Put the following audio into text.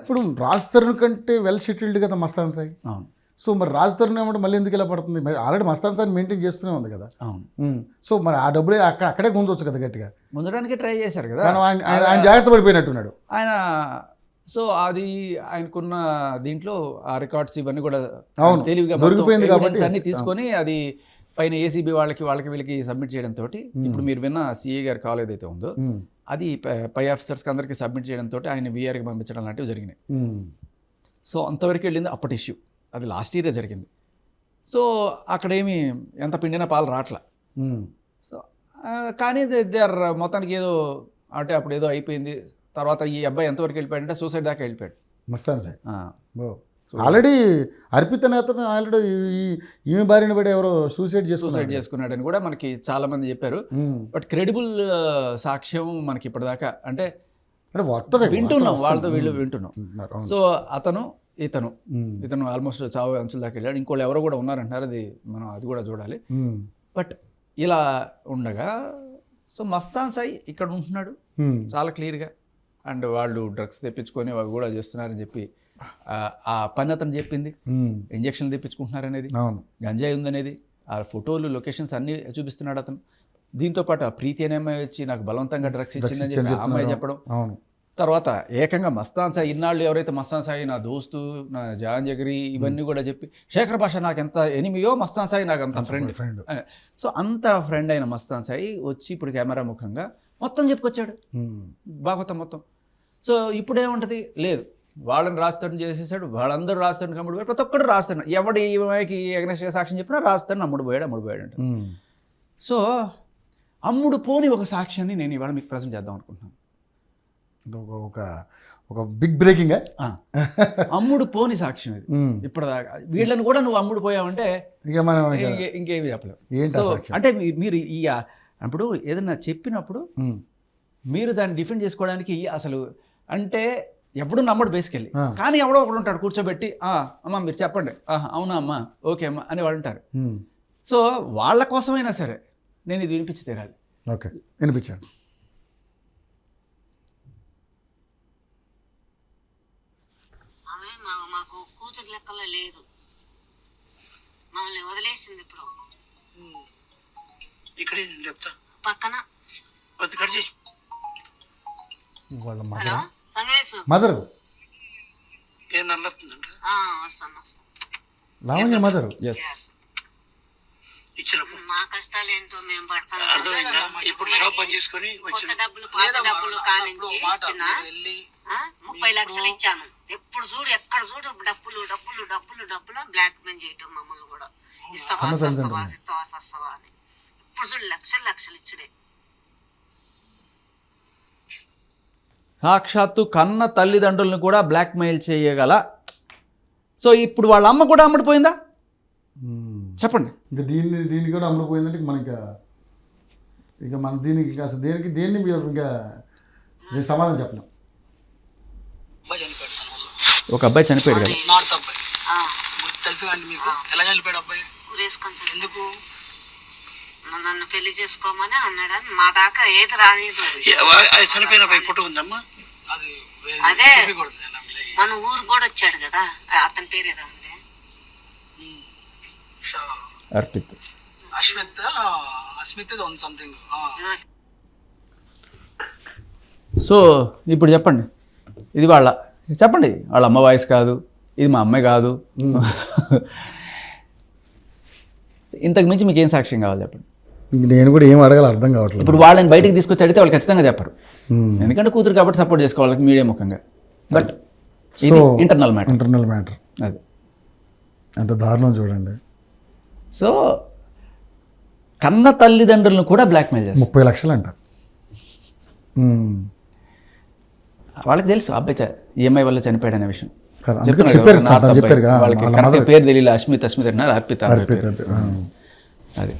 ఇప్పుడు రాజ్ తరుణ్ కంటే well settled కదా మస్తాన్ సాయి. అవును. సో మరి రాజ్ తరుణ్ ఏమంటే మళ్ళీ ఎందుకు ఇలా పడుతుంది? మరి ఆల్రెడీ మస్తాన్ సాయి మెయింటైన్ చేస్తూనే ఉంది కదా. అవును. సో మరి ఆ డబ్బులే అక్కడే గుంజవచ్చు కదా గట్టిగా. ముందడానికి ట్రై చేశారు కదా. కానీ ఆయన జాగ్రత్త పడిపోయినట్టున్నాడు ఆయన. సో అది ఆయనకున్న దీంట్లో ఆ రికార్డ్స్ ఇవన్నీ కూడా తెలివిగా దొరికిపోయింది కాబట్టి అన్ని తీసుకొని అది పైన ఏసీబీ వాళ్ళకి వీళ్ళకి సబ్మిట్ చేయడంతో ఇప్పుడు మీరు విన్న సిఏ గారి కాల్ ఏదైతే ఉందో అది పై ఆఫీసర్స్కి అందరికీ సబ్మిట్ చేయడంతో ఆయన వీఆర్కి పంపించడం లాంటివి జరిగినాయి. సో అంతవరకు వెళ్ళింది అప్పటి ఇష్యూ. అది లాస్ట్ ఇయరే జరిగింది. సో అక్కడేమి ఎంత పిండినా పాలు రాట్లా. సో కానీ మొత్తానికి ఏదో అంటే అప్పుడు ఏదో అయిపోయింది. తర్వాత ఈ అబ్బాయి ఎంతవరకు వెళ్ళిపోయాడంటే సూసైడ్ దాకా వెళ్ళిపోయాడు మస్తాన్ సాయి. ఆల్రెడీ అర్పిత నేతను ఆల్రెడీ ఈమె బారిన పడి ఎవరో సూసైడ్ చేసుకున్నాడని కూడా మనకి చాలా మంది చెప్పారు. బట్ క్రెడిబుల్ సాక్ష్యం మనకి ఇప్పటిదాకా అంటే వింటున్నాం, వాళ్ళతో వీళ్ళు వింటున్నాం. సో ఇతను ఆల్మోస్ట్ చావు అంచుల దాకా వెళ్ళాడు. ఇంకోళ్ళు ఎవరో కూడా ఉన్నారంటున్నారు, అది కూడా చూడాలి. బట్ ఇలా ఉండగా సో మస్తాన్ సాయి ఇక్కడ ఉంటున్నాడు చాలా క్లియర్గా. అండ్ వాళ్ళు డ్రగ్స్ తెప్పించుకొని అవి కూడా చేస్తున్నారని చెప్పి ఆ పని అతను చెప్పింది. ఇంజక్షన్లు తెప్పించుకుంటున్నారనేది, గంజాయి ఉందనేది, ఆ ఫోటోలు లొకేషన్స్ అన్నీ చూపిస్తున్నాడు అతను. దీంతోపాటు ఆ ప్రీతి అనే అమ్మాయి వచ్చి నాకు బలవంతంగా డ్రగ్స్ ఇచ్చిందని చెప్పి ఆ అమ్మాయి చెప్పడం. తర్వాత ఏకంగా మస్తాన్ సాయి ఇన్నాళ్ళు ఎవరైతే మస్తాన్ సాయి నా దోస్తు, నా జాన్ జగరి ఇవన్నీ కూడా చెప్పి శేఖర్ భాష నాకు ఎంత ఎనిమియో మస్తాన్ సాయి నాకు అంత ఫ్రెండ్. సో అంత ఫ్రెండ్ అయిన మస్తాన్ సాయి వచ్చి ఇప్పుడు కెమెరా ముఖంగా మొత్తం చెప్పుకొచ్చాడు భాగవతం మొత్తం. సో ఇప్పుడేముంటుంది, లేదు వాళ్ళని రాస్తాడని చేసేసాడు, వాళ్ళందరూ రాస్తాడని అమ్ముడు పోయాడు, ప్రతి ఒక్కడు రాస్తాడు. ఎవడి ఈమెకి ఎగ్నెస్ట్ సాక్ష్యం చెప్పినా రాస్తాడని అమ్ముడు పోయాడు అంటే. సో అమ్ముడు పోని ఒక సాక్ష్యాన్ని నేను ఇవాళ మీకు ప్రజెంట్ చేద్దాం అనుకుంటున్నాను. ఒక బిగ్ బ్రేకింగ్ అమ్ముడు పోని సాక్ష్యం ఇది. ఇప్పటిదాకా వీళ్ళని కూడా నువ్వు అమ్ముడు పోయావంటే ఇంకేమి చెప్పలేవు. అంటే మీరు అప్పుడు ఏదన్నా చెప్పినప్పుడు మీరు దాన్ని డిఫెండ్ చేసుకోవడానికి అసలు అంటే ఎప్పుడు నమ్మడు బేసికల్లీ. కానీ ఎవడో ఒకడు ఉంటాడు కూర్చోబెట్టి అమ్మ మీరు చెప్పండి, అవునా అమ్మా, ఓకే అమ్మా అని వాళ్ళు ఉంటారు. సో వాళ్ళ కోసమైనా సరే నేను ఇది వినిపించి తీరాలి. ఓకే, వినిపించాను. మాకు కూతురు లెక్కలో లేదు, మమ్మల్ని వదిలేసింది. ఇప్పుడు ఇక్కడ పక్కన మదరు లావణ్య మదరు. మా కష్టాలు ఏంటో మేము పడతాం. కొత్త డబ్బులు పాత డబ్బులు కానించి 30 లక్షలు ఇచ్చాను. ఎప్పుడు చూడు ఎక్కడ చూడు డబ్బులు డబ్బులు డబ్బులు డబ్బులు బ్లాక్ మెయిల్ చేయటం మమ్మల్ని కూడా. ఇస్తావా అని ఇప్పుడు చూడు లక్షలు ఇచ్చుడే. సాక్షాత్తు కన్న తల్లిదండ్రులను కూడా బ్లాక్మెయిల్ చేయగల. సో ఇప్పుడు వాళ్ళ అమ్మ కూడా అమ్ముడిపోయిందా చెప్పండి. ఇంకా దీన్ని కూడా అమ్ముడిపోయిందంటే మనకి ఇక మన దీనికి అసలు దేన్ని ఇంకా సమాధానం చెప్పలేం. ఒక అబ్బాయి చనిపోయాడు కదా, తెలుసు అండి మీకు. ఎలా చనిపోయాడు అబ్బాయి? ఎందుకు నన్ను పెళ్లి చేసుకోమని అన్నాడని మా దాకా ఏది రాలేదు. చనిపోయిన అబ్బాయి ఫోటో ఉందమ్మా. అదే మన ఊరు కూడా వచ్చాడు కదా, అతని పేరు ఏదంటే సంథింగ్. సో ఇప్పుడు చెప్పండి, ఇది చెప్పండి వాళ్ళ అమ్మ వాయిస్ కాదు, ఇది మా అమ్మాయి కాదు. ఇంతకు మించి మీకు ఏం సాక్ష్యం కావాలి చెప్పండి. నేను కూడా ఏం అడగాలి అర్థం కావట్లేదు. ఇప్పుడు వాళ్ళని బయటకు తీసుకొచ్చి అడిగితే వాళ్ళు ఖచ్చితంగా చెప్పరు, ఎందుకంటే కూతురు కాబట్టి సపోర్ట్ చేసుకోవాలి మీడియా ముఖంగా. బట్ ఇది ఇంటర్నల్ మ్యాటర్. అది ఎంత దారుణం చూడండి. సో కన్న తల్లిదండ్రులను కూడా బ్లాక్మెయిల్ చేస్తారు. 30 లక్షలు అంట. వాళ్ళకి తెలుసు అబ్బాయి ఈఎంఐ వల్ల చనిపోయాడు అనే విషయం. చెప్పారు వాళ్ళకి కరెక్ట్ పేరు తెలియదు. అస్మిత్ అన్నారు, అర్పిత. అది